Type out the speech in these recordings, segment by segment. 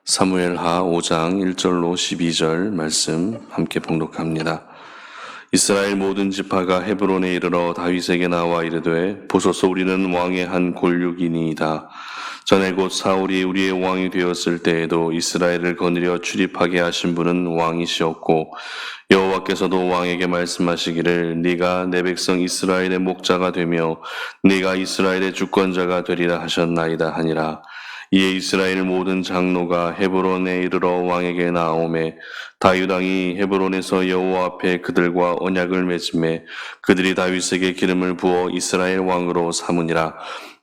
사무엘하 5장 1절로 12절 말씀 함께 봉독합니다. 이스라엘 모든 지파가 헤브론에 이르러 다윗에게 나와 이르되 보소서 우리는 왕의 한 골육이니이다. 전에 곧 사울이 우리의 왕이 되었을 때에도 이스라엘을 거느려 출입하게 하신 분은 왕이시었고 여호와께서도 왕에게 말씀하시기를 네가 내 백성 이스라엘의 목자가 되며 네가 이스라엘의 주권자가 되리라 하셨나이다 하니라. 이에 이스라엘 모든 장로가 헤브론에 이르러 왕에게 나오매 다윗 왕이 헤브론에서 여호와 앞에 그들과 언약을 맺음에 그들이 다윗에게 기름을 부어 이스라엘 왕으로 삼으니라.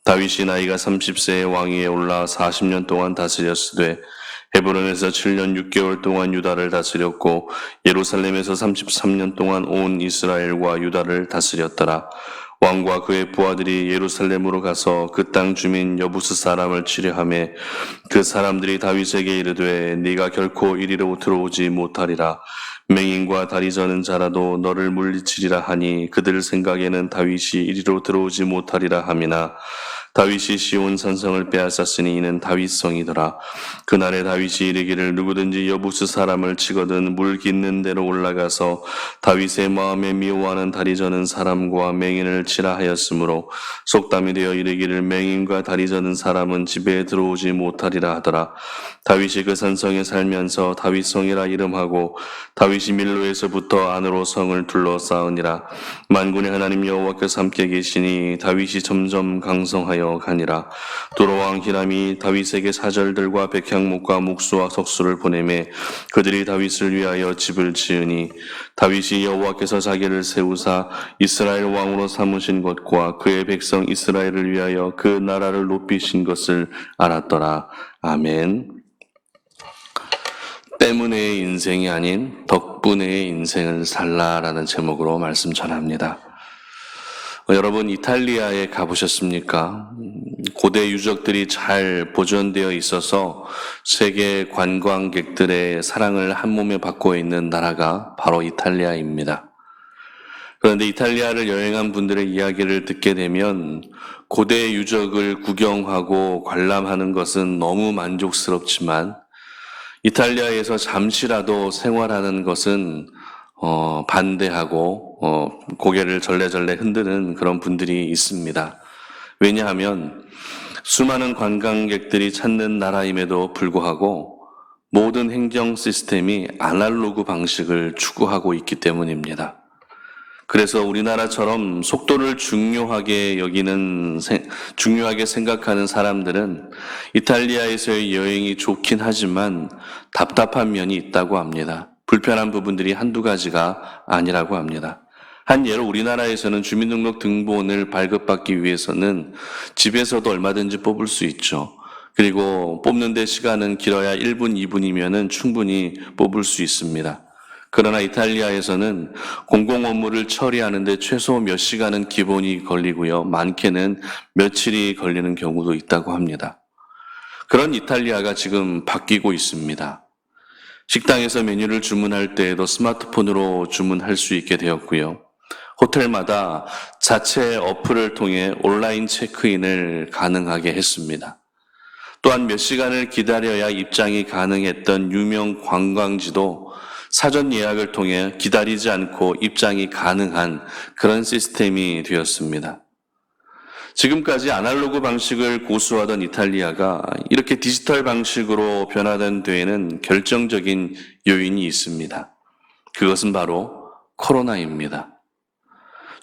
다윗이 나이가 30세의 왕위에 올라 40년 동안 다스렸으되 헤브론에서 7년 6개월 동안 유다를 다스렸고 예루살렘에서 33년 동안 온 이스라엘과 유다를 다스렸더라. 왕과 그의 부하들이 예루살렘으로 가서 그 땅 주민 여부스 사람을 치려하매 그 사람들이 다윗에게 이르되 네가 결코 이리로 들어오지 못하리라. 맹인과 다리 저는 자라도 너를 물리치리라 하니 그들 생각에는 다윗이 이리로 들어오지 못하리라 함이나 다윗이 시온 산성을 빼앗았으니 이는 다윗성이더라. 그날에 다윗이 이르기를 누구든지 여부스 사람을 치거든 물 깃는 데로 올라가서 다윗의 마음에 미워하는 다리 저는 사람과 맹인을 치라 하였으므로 속담이 되어 이르기를 맹인과 다리 저는 사람은 집에 들어오지 못하리라 하더라. 다윗이 그 산성에 살면서 다윗성이라 이름하고 다윗이 밀로에서부터 안으로 성을 둘러싸으니라. 만군의 하나님 여호와께서 함께 계시니 다윗이 점점 강성하여 가니라. 도로왕 히람이 다윗에게 사절들과 백향목과 묵수와 석수를 보내매 그들이 다윗을 위하여 집을 지으니 다윗이 여호와께서 자기를 세우사 이스라엘 왕으로 삼으신 것과 그의 백성 이스라엘을 위하여 그 나라를 높이신 것을 알았더라. 아멘. 때문에 인생이 아닌 덕분에 인생을 살라라는 제목으로 말씀 전합니다. 여러분 이탈리아에 가보셨습니까? 고대 유적들이 잘 보존되어 있어서 세계 관광객들의 사랑을 한 몸에 받고 있는 나라가 바로 이탈리아입니다. 그런데 이탈리아를 여행한 분들의 이야기를 듣게 되면 고대 유적을 구경하고 관람하는 것은 너무 만족스럽지만 이탈리아에서 잠시라도 생활하는 것은 반대하고 고개를 절레절레 흔드는 그런 분들이 있습니다. 왜냐하면 수많은 관광객들이 찾는 나라임에도 불구하고 모든 행정 시스템이 아날로그 방식을 추구하고 있기 때문입니다. 그래서 우리나라처럼 속도를 중요하게 생각하는 사람들은 이탈리아에서의 여행이 좋긴 하지만 답답한 면이 있다고 합니다. 불편한 부분들이 한두 가지가 아니라고 합니다. 한 예로 우리나라에서는 주민등록 등본을 발급받기 위해서는 집에서도 얼마든지 뽑을 수 있죠. 그리고 뽑는 데 시간은 길어야 1분, 2분이면 충분히 뽑을 수 있습니다. 그러나 이탈리아에서는 공공 업무를 처리하는데 최소 몇 시간은 기본이 걸리고요. 많게는 며칠이 걸리는 경우도 있다고 합니다. 그런 이탈리아가 지금 바뀌고 있습니다. 식당에서 메뉴를 주문할 때에도 스마트폰으로 주문할 수 있게 되었고요. 호텔마다 자체 어플을 통해 온라인 체크인을 가능하게 했습니다. 또한 몇 시간을 기다려야 입장이 가능했던 유명 관광지도 사전 예약을 통해 기다리지 않고 입장이 가능한 그런 시스템이 되었습니다. 지금까지 아날로그 방식을 고수하던 이탈리아가 이렇게 디지털 방식으로 변화된 데에는 결정적인 요인이 있습니다. 그것은 바로 코로나입니다.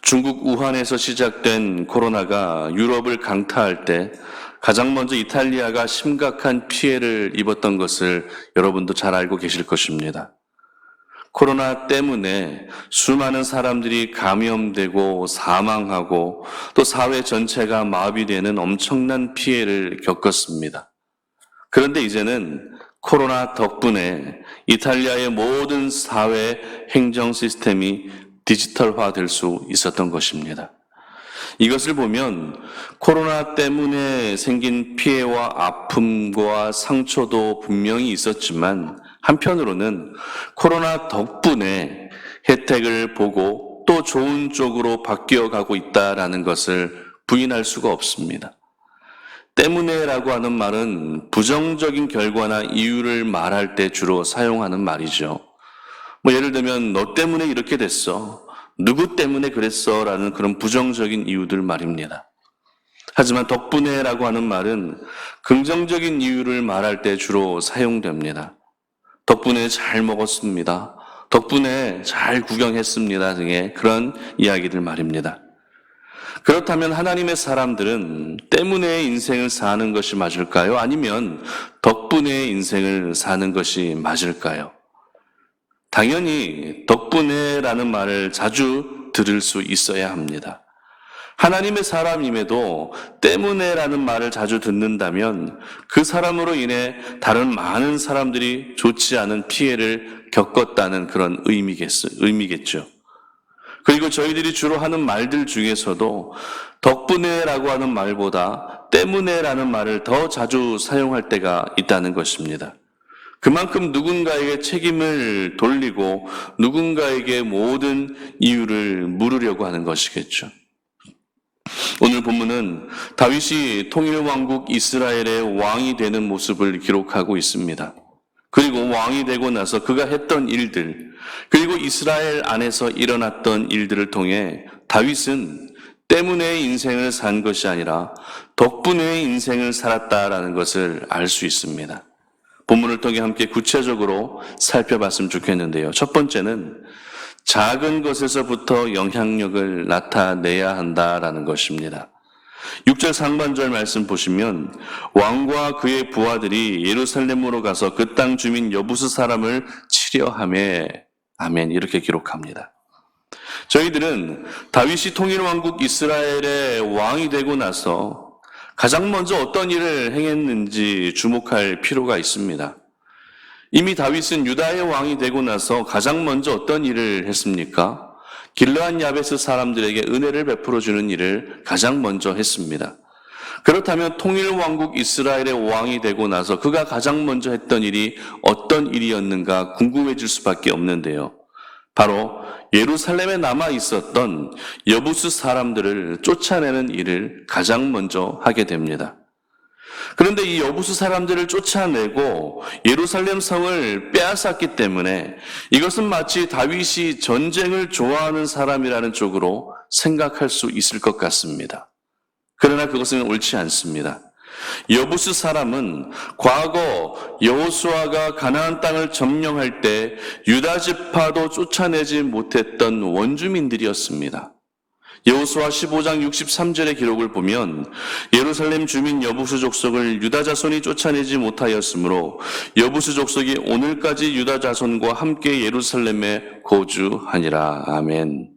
중국 우한에서 시작된 코로나가 유럽을 강타할 때 가장 먼저 이탈리아가 심각한 피해를 입었던 것을 여러분도 잘 알고 계실 것입니다. 코로나 때문에 수많은 사람들이 감염되고 사망하고 또 사회 전체가 마비되는 엄청난 피해를 겪었습니다. 그런데 이제는 코로나 덕분에 이탈리아의 모든 사회 행정 시스템이 디지털화될 수 있었던 것입니다. 이것을 보면 코로나 때문에 생긴 피해와 아픔과 상처도 분명히 있었지만 한편으로는 코로나 덕분에 혜택을 보고 또 좋은 쪽으로 바뀌어가고 있다라는 것을 부인할 수가 없습니다. 때문에라고 하는 말은 부정적인 결과나 이유를 말할 때 주로 사용하는 말이죠. 예를 들면 너 때문에 이렇게 됐어. 누구 때문에 그랬어? 라는 그런 부정적인 이유들 말입니다. 하지만 덕분에라고 하는 말은 긍정적인 이유를 말할 때 주로 사용됩니다. 덕분에 잘 먹었습니다. 덕분에 잘 구경했습니다 등의 그런 이야기들 말입니다. 그렇다면 하나님의 사람들은 때문에 인생을 사는 것이 맞을까요? 아니면 덕분에 인생을 사는 것이 맞을까요? 당연히 덕분에라는 말을 자주 들을 수 있어야 합니다. 하나님의 사람임에도 때문에라는 말을 자주 듣는다면 그 사람으로 인해 다른 많은 사람들이 좋지 않은 피해를 겪었다는 그런 의미겠죠. 그리고 저희들이 주로 하는 말들 중에서도 덕분에라고 하는 말보다 때문에라는 말을 더 자주 사용할 때가 있다는 것입니다. 그만큼 누군가에게 책임을 돌리고 누군가에게 모든 이유를 물으려고 하는 것이겠죠. 오늘 본문은 다윗이 통일왕국 이스라엘의 왕이 되는 모습을 기록하고 있습니다. 그리고 왕이 되고 나서 그가 했던 일들, 그리고 이스라엘 안에서 일어났던 일들을 통해 다윗은 때문에 인생을 산 것이 아니라 덕분에 인생을 살았다라는 것을 알 수 있습니다. 본문을 통해 함께 구체적으로 살펴봤으면 좋겠는데요. 첫 번째는 작은 것에서부터 영향력을 나타내야 한다라는 것입니다. 6절 상반절 말씀 보시면 왕과 그의 부하들이 예루살렘으로 가서 그 땅 주민 여부수 사람을 치려하매 아멘 이렇게 기록합니다. 저희들은 다윗이 통일왕국 이스라엘의 왕이 되고 나서 가장 먼저 어떤 일을 행했는지 주목할 필요가 있습니다. 이미 다윗은 유다의 왕이 되고 나서 가장 먼저 어떤 일을 했습니까? 길르앗 야베스 사람들에게 은혜를 베풀어주는 일을 가장 먼저 했습니다. 그렇다면 통일왕국 이스라엘의 왕이 되고 나서 그가 가장 먼저 했던 일이 어떤 일이었는가 궁금해질 수밖에 없는데요. 바로 예루살렘에 남아 있었던 여부수 사람들을 쫓아내는 일을 가장 먼저 하게 됩니다. 그런데 이 여부수 사람들을 쫓아내고 예루살렘 성을 빼앗았기 때문에 이것은 마치 다윗이 전쟁을 좋아하는 사람이라는 쪽으로 생각할 수 있을 것 같습니다. 그러나 그것은 옳지 않습니다. 여부수 사람은 과거 여호수아가 가나안 땅을 점령할 때 유다 지파도 쫓아내지 못했던 원주민들이었습니다. 여호수아 15장 63절의 기록을 보면 예루살렘 주민 여부수 족속을 유다 자손이 쫓아내지 못하였으므로 여부수 족속이 오늘까지 유다 자손과 함께 예루살렘에 거주하니라. 아멘.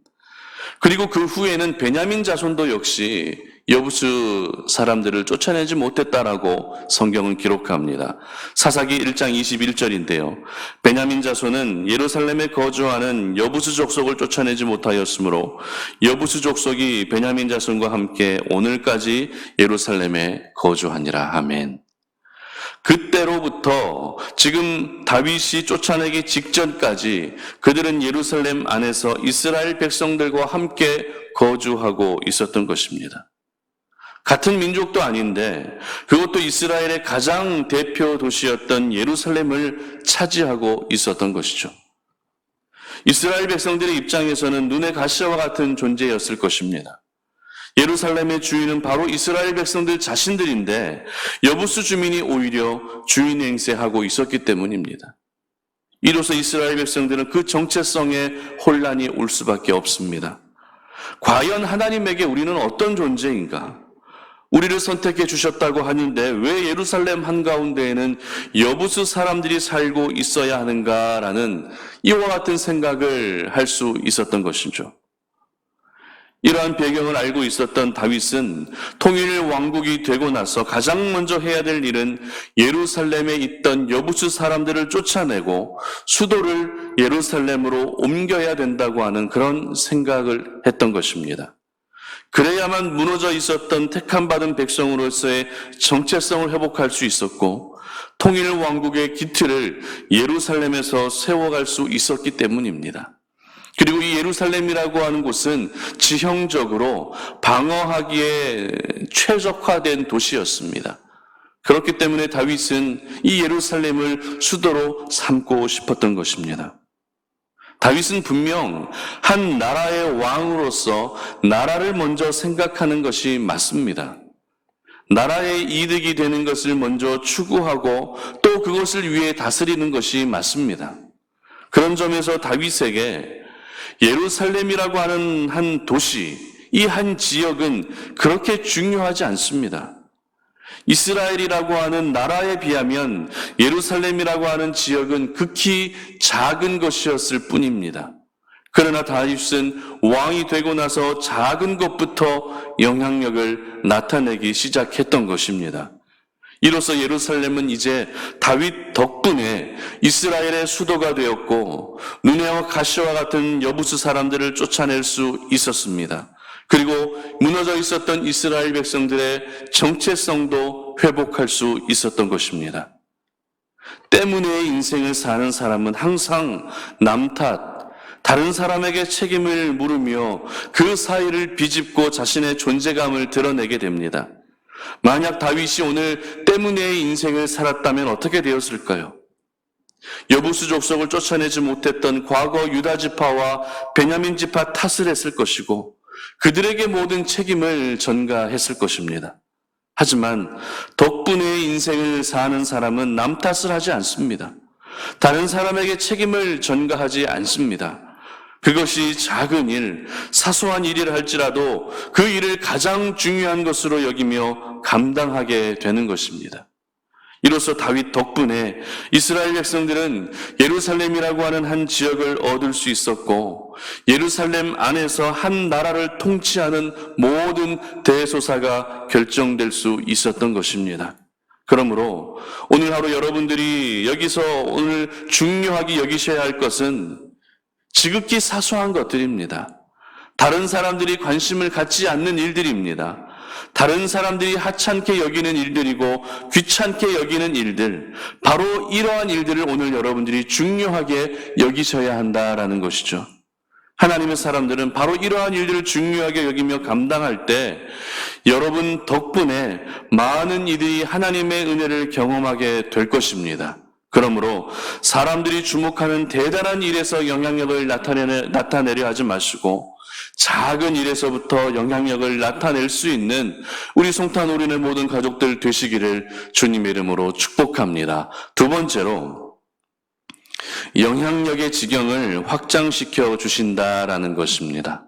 그리고 그 후에는 베냐민 자손도 역시 여부수 사람들을 쫓아내지 못했다라고 성경은 기록합니다. 사사기 1장 21절인데요. 베냐민 자손은 예루살렘에 거주하는 여부수 족속을 쫓아내지 못하였으므로 여부수 족속이 베냐민 자손과 함께 오늘까지 예루살렘에 거주하니라. 아멘. 그때로부터 지금 다윗이 쫓아내기 직전까지 그들은 예루살렘 안에서 이스라엘 백성들과 함께 거주하고 있었던 것입니다. 같은 민족도 아닌데 그것도 이스라엘의 가장 대표 도시였던 예루살렘을 차지하고 있었던 것이죠. 이스라엘 백성들의 입장에서는 눈의 가시와 같은 존재였을 것입니다. 예루살렘의 주인은 바로 이스라엘 백성들 자신들인데 여부수 주민이 오히려 주인 행세하고 있었기 때문입니다. 이로써 이스라엘 백성들은 그 정체성에 혼란이 올 수밖에 없습니다. 과연 하나님에게 우리는 어떤 존재인가? 우리를 선택해 주셨다고 하는데 왜 예루살렘 한가운데에는 여부수 사람들이 살고 있어야 하는가라는 이와 같은 생각을 할 수 있었던 것이죠. 이러한 배경을 알고 있었던 다윗은 통일 왕국이 되고 나서 가장 먼저 해야 될 일은 예루살렘에 있던 여부수 사람들을 쫓아내고 수도를 예루살렘으로 옮겨야 된다고 하는 그런 생각을 했던 것입니다. 그래야만 무너져 있었던 택함받은 백성으로서의 정체성을 회복할 수 있었고 통일 왕국의 기틀을 예루살렘에서 세워갈 수 있었기 때문입니다. 그리고 이 예루살렘이라고 하는 곳은 지형적으로 방어하기에 최적화된 도시였습니다. 그렇기 때문에 다윗은 이 예루살렘을 수도로 삼고 싶었던 것입니다. 다윗은 분명 한 나라의 왕으로서 나라를 먼저 생각하는 것이 맞습니다. 나라의 이득이 되는 것을 먼저 추구하고 또 그것을 위해 다스리는 것이 맞습니다. 그런 점에서 다윗에게 예루살렘이라고 하는 한 도시, 이 한 지역은 그렇게 중요하지 않습니다. 이스라엘이라고 하는 나라에 비하면 예루살렘이라고 하는 지역은 극히 작은 것이었을 뿐입니다. 그러나 다윗은 왕이 되고 나서 작은 것부터 영향력을 나타내기 시작했던 것입니다. 이로써 예루살렘은 이제 다윗 덕분에 이스라엘의 수도가 되었고 누네와 가시와 같은 여부수 사람들을 쫓아낼 수 있었습니다. 그리고 무너져 있었던 이스라엘 백성들의 정체성도 회복할 수 있었던 것입니다. 때문에 인생을 사는 사람은 항상 남 탓, 다른 사람에게 책임을 물으며 그 사이를 비집고 자신의 존재감을 드러내게 됩니다. 만약 다윗이 오늘 때문에 인생을 살았다면 어떻게 되었을까요? 여부수 족속을 쫓아내지 못했던 과거 유다 지파와 베냐민 지파 탓을 했을 것이고 그들에게 모든 책임을 전가했을 것입니다. 하지만 덕분에 인생을 사는 사람은 남 탓을 하지 않습니다. 다른 사람에게 책임을 전가하지 않습니다. 그것이 작은 일, 사소한 일이라 할지라도 그 일을 가장 중요한 것으로 여기며 감당하게 되는 것입니다. 이로써 다윗 덕분에 이스라엘 백성들은 예루살렘이라고 하는 한 지역을 얻을 수 있었고 예루살렘 안에서 한 나라를 통치하는 모든 대소사가 결정될 수 있었던 것입니다. 그러므로 오늘 하루 여러분들이 여기서 오늘 중요하게 여기셔야 할 것은 지극히 사소한 것들입니다. 다른 사람들이 관심을 갖지 않는 일들입니다. 다른 사람들이 하찮게 여기는 일들이고 귀찮게 여기는 일들, 바로 이러한 일들을 오늘 여러분들이 중요하게 여기셔야 한다라는 것이죠. 하나님의 사람들은 바로 이러한 일들을 중요하게 여기며 감당할 때 여러분 덕분에 많은 이들이 하나님의 은혜를 경험하게 될 것입니다. 그러므로 사람들이 주목하는 대단한 일에서 영향력을 나타내려 하지 마시고 작은 일에서부터 영향력을 나타낼 수 있는 우리 송탄 올인의 모든 가족들 되시기를 주님의 이름으로 축복합니다. 두 번째로 영향력의 지경을 확장시켜 주신다라는 것입니다.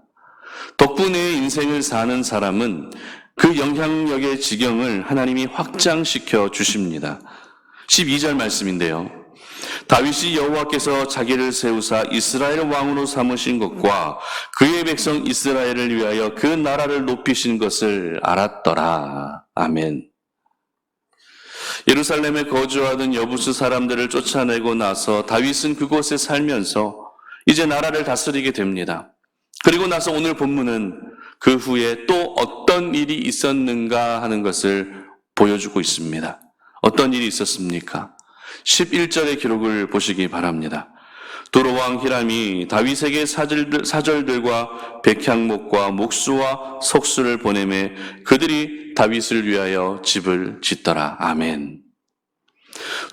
덕분에 인생을 사는 사람은 그 영향력의 지경을 하나님이 확장시켜 주십니다. 12절 말씀인데요. 다윗이 여호와께서 자기를 세우사 이스라엘 왕으로 삼으신 것과 그의 백성 이스라엘을 위하여 그 나라를 높이신 것을 알았더라. 아멘. 예루살렘에 거주하던 여부수 사람들을 쫓아내고 나서 다윗은 그곳에 살면서 이제 나라를 다스리게 됩니다. 그리고 나서 오늘 본문은 그 후에 또 어떤 일이 있었는가 하는 것을 보여주고 있습니다. 어떤 일이 있었습니까? 11절의 기록을 보시기 바랍니다. 도로왕 히람이 다윗에게 사절들과 백향목과 목수와 석수를 보내매 그들이 다윗을 위하여 집을 짓더라. 아멘.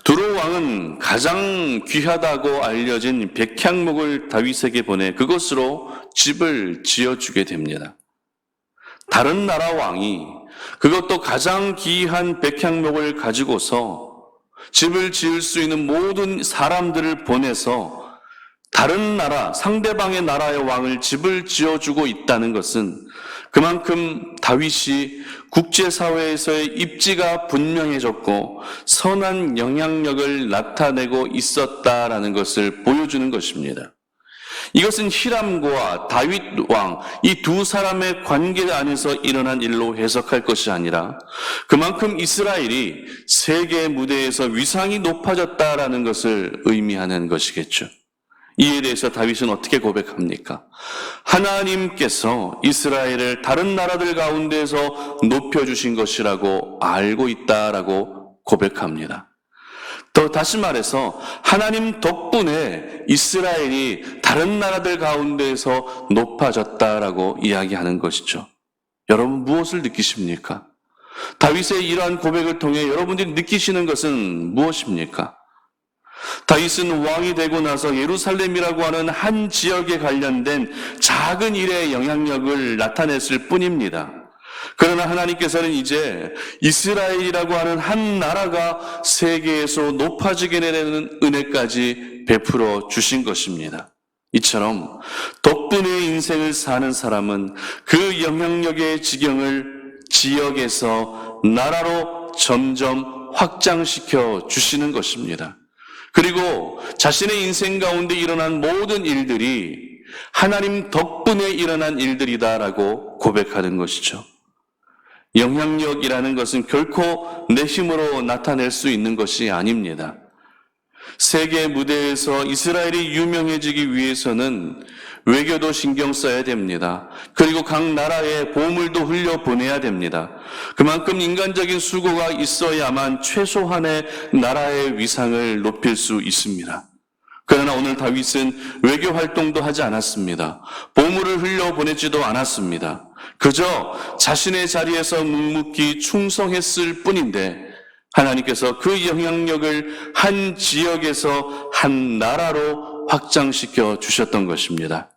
도로왕은 가장 귀하다고 알려진 백향목을 다윗에게 보내 그것으로 집을 지어주게 됩니다. 다른 나라 왕이 그것도 가장 귀한 백향목을 가지고서 집을 지을 수 있는 모든 사람들을 보내서 다른 나라, 상대방의 나라의 왕을 집을 지어주고 있다는 것은 그만큼 다윗이 국제사회에서의 입지가 분명해졌고 선한 영향력을 나타내고 있었다라는 것을 보여주는 것입니다. 이것은 히람과 다윗 왕, 이 두 사람의 관계 안에서 일어난 일로 해석할 것이 아니라 그만큼 이스라엘이 세계 무대에서 위상이 높아졌다라는 것을 의미하는 것이겠죠. 이에 대해서 다윗은 어떻게 고백합니까? 하나님께서 이스라엘을 다른 나라들 가운데에서 높여주신 것이라고 알고 있다라고 고백합니다. 다시 말해서 하나님 덕분에 이스라엘이 다른 나라들 가운데에서 높아졌다라고 이야기하는 것이죠. 여러분 무엇을 느끼십니까? 다윗의 이러한 고백을 통해 여러분들이 느끼시는 것은 무엇입니까? 다윗은 왕이 되고 나서 예루살렘이라고 하는 한 지역에 관련된 작은 일의 영향력을 나타냈을 뿐입니다. 그러나 하나님께서는 이제 이스라엘이라고 하는 한 나라가 세계에서 높아지게 되는 은혜까지 베풀어 주신 것입니다. 이처럼 덕분에 인생을 사는 사람은 그 영향력의 지경을 지역에서 나라로 점점 확장시켜 주시는 것입니다. 그리고 자신의 인생 가운데 일어난 모든 일들이 하나님 덕분에 일어난 일들이다라고 고백하는 것이죠. 영향력이라는 것은 결코 내 힘으로 나타낼 수 있는 것이 아닙니다. 세계 무대에서 이스라엘이 유명해지기 위해서는 외교도 신경 써야 됩니다. 그리고 각 나라에 보물도 흘려보내야 됩니다. 그만큼 인간적인 수고가 있어야만 최소한의 나라의 위상을 높일 수 있습니다. 그러나 오늘 다윗은 외교 활동도 하지 않았습니다. 보물을 흘려보내지도 않았습니다. 그저 자신의 자리에서 묵묵히 충성했을 뿐인데 하나님께서 그 영향력을 한 지역에서 한 나라로 확장시켜 주셨던 것입니다.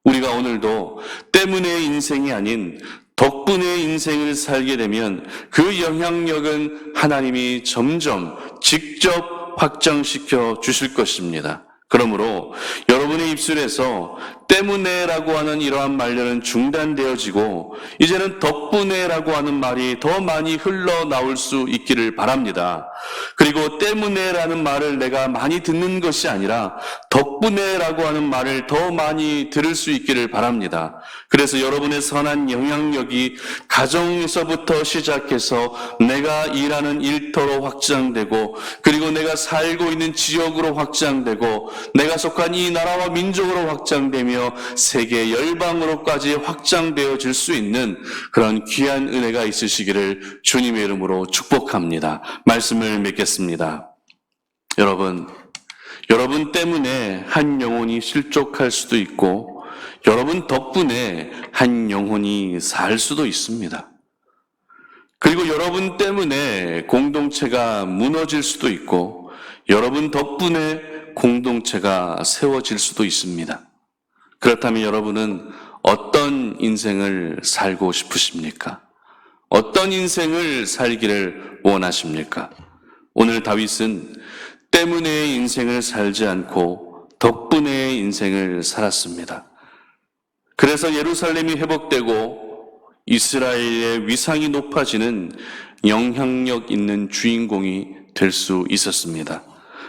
우리가 오늘도 때문에 인생이 아닌 덕분에 인생을 살게 되면 그 영향력은 하나님이 점점 직접 확장시켜 주실 것입니다. 그러므로 여러분의 입술에서 때문에라고 하는 이러한 말들은 중단되어지고 이제는 덕분에라고 하는 말이 더 많이 흘러나올 수 있기를 바랍니다. 그리고 때문에라는 말을 내가 많이 듣는 것이 아니라 덕분에라고 하는 말을 더 많이 들을 수 있기를 바랍니다. 그래서 여러분의 선한 영향력이 가정에서부터 시작해서 내가 일하는 일터로 확장되고 그리고 내가 살고 있는 지역으로 확장되고 내가 속한 이 나라와 민족으로 확장되며 세계 열방으로까지 확장되어질 수 있는 그런 귀한 은혜가 있으시기를 주님의 이름으로 축복합니다. 말씀을 맺겠습니다. 여러분 때문에 한 영혼이 실족할 수도 있고 여러분 덕분에 한 영혼이 살 수도 있습니다. 그리고 여러분 때문에 공동체가 무너질 수도 있고 여러분 덕분에 공동체가 세워질 수도 있습니다. 그렇다면 여러분은 어떤 인생을 살고 싶으십니까? 어떤 인생을 살기를 원하십니까? 오늘 다윗은 때문에 인생을 살지 않고 덕분에 인생을 살았습니다. 그래서 예루살렘이 회복되고 이스라엘의 위상이 높아지는 영향력 있는 주인공이 될 수 있었습니다.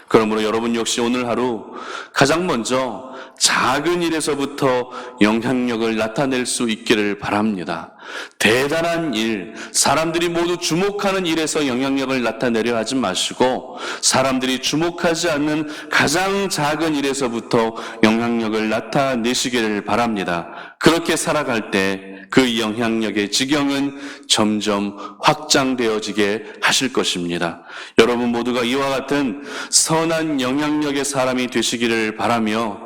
그러므로 여러분 역시 오늘 하루 가장 먼저 작은 일에서부터 영향력을 나타낼 수 있기를 바랍니다. 대단한 일, 사람들이 모두 주목하는 일에서 영향력을 나타내려 하지 마시고 사람들이 주목하지 않는 가장 작은 일에서부터 영향력을 나타내시기를 바랍니다. 그렇게 살아갈 때 그 영향력의 지경은 점점 확장되어지게 하실 것입니다. 여러분 모두가 이와 같은 선한 영향력의 사람이 되시기를 바라며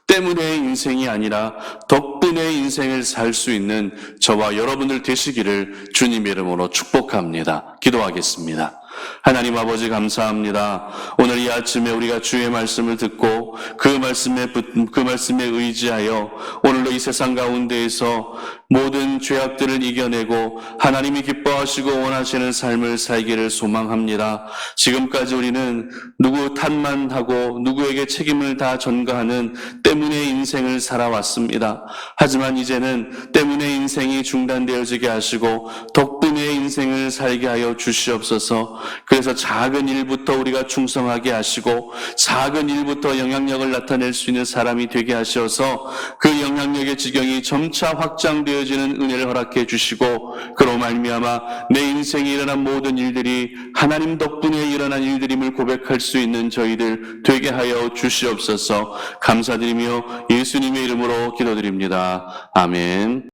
때문에 인생이 아니라 덕분에 인생을 살 수 있는 저와 여러분들 되시기를 주님의 이름으로 축복합니다. 기도하겠습니다. 하나님 아버지 감사합니다. 오늘 이 아침에 우리가 주의 말씀을 듣고 그 말씀에 의지하여 오늘도 이 세상 가운데에서 모든 죄악들을 이겨내고 하나님이 기뻐하시고 원하시는 삶을 살기를 소망합니다. 지금까지 우리는 누구 탓만 하고 누구에게 책임을 다 전가하는 때문에 인생을 살아왔습니다. 하지만 이제는 때문에 인생이 중단되어지게 하시고 덕분에 인생을 살게 하여 주시옵소서. 그래서 작은 일부터 우리가 충성하게 하시고 작은 일부터 영향력을 나타낼 수 있는 사람이 되게 하셔서 그 영향력의 지경이 점차 확장되어지는 은혜를 허락해 주시고 그로 말미암아 내 인생에 일어난 모든 일들이 하나님 덕분에 일어난 일들임을 고백할 수 있는 저희들 되게 하여 주시옵소서. 감사드리며 예수님의 이름으로 기도드립니다. 아멘.